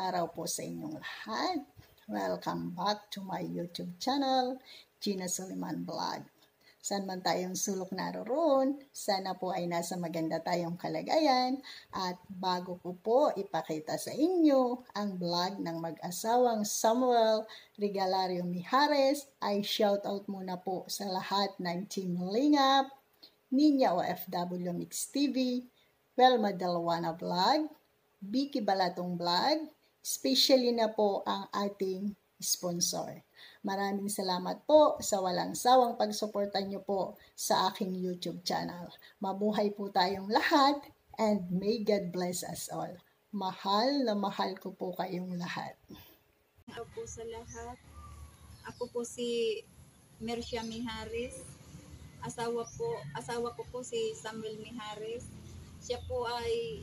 araw po sa inyong lahat. Welcome back to my YouTube channel, Gina Suliman Vlog. Saan man tayong sulok naroon, sana po ay nasa maganda tayong kalagayan. At bago ko po ipakita sa inyo ang vlog ng mag-asawang Samuel Regalario Mijares, ay shoutout muna po sa lahat ng Team Lingap, Ninya OFW Mix TV, Welma Dalwana Vlog, Vicky Balatong Vlog, especially na po ang ating sponsor. Maraming salamat po sa walang sawang pagsuporta nyo po sa aking YouTube channel. Mabuhay po tayong lahat and may God bless us all. Mahal na mahal ko po kayong lahat. Hello po sa lahat. Ako po si Mercia Mijares. Asawa ko po si Samuel Mijares. Siya po ay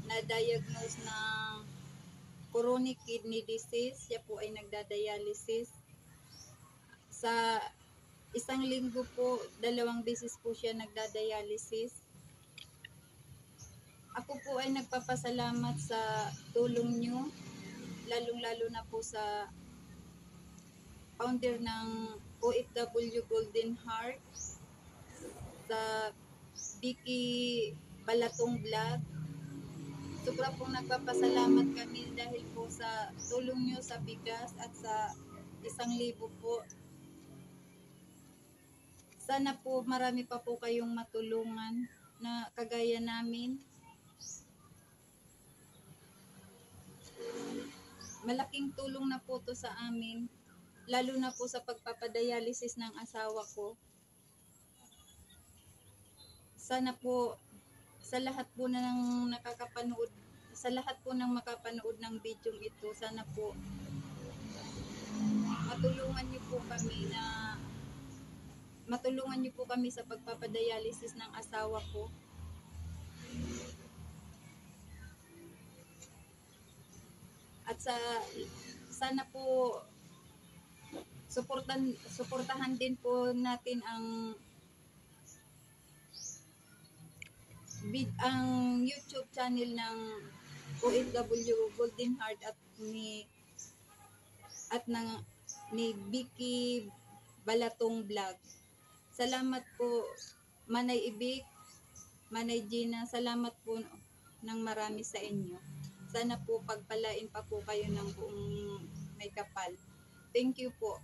na-diagnose ng chronic kidney disease. Siya po ay nagda-dialysis. Sa isang linggo po, 2 beses po siya nagda-dialysis. Ako po ay nagpapasalamat sa tulong nyo, lalong-lalo na po sa founder ng OFW Golden Heart, sa Vicky Balatong Vlog. Sobra pong nagpapasalamat kami dahil po sa tulong nyo sa bigas at sa 1,000 po. Sana po marami pa po kayong matulungan na kagaya namin. Malaking tulong na po to sa amin, lalo na po sa pagpapadialysis ng asawa ko. Sana po sa lahat po ng nakakapanood, sa lahat po ng makapanood ng video ito, sana po matulungan niyo po kami sa pagpapadialysis ng asawa ko. At sana po suportahan din po natin ang YouTube channel ng OFW Golden Heart at ni Vicky Balatong Vlog. Salamat po Manay Ibik, Manay Gina, salamat po ng marami sa inyo. Sana po pagpalain pa po kayo ng buong may kapal. Thank you po.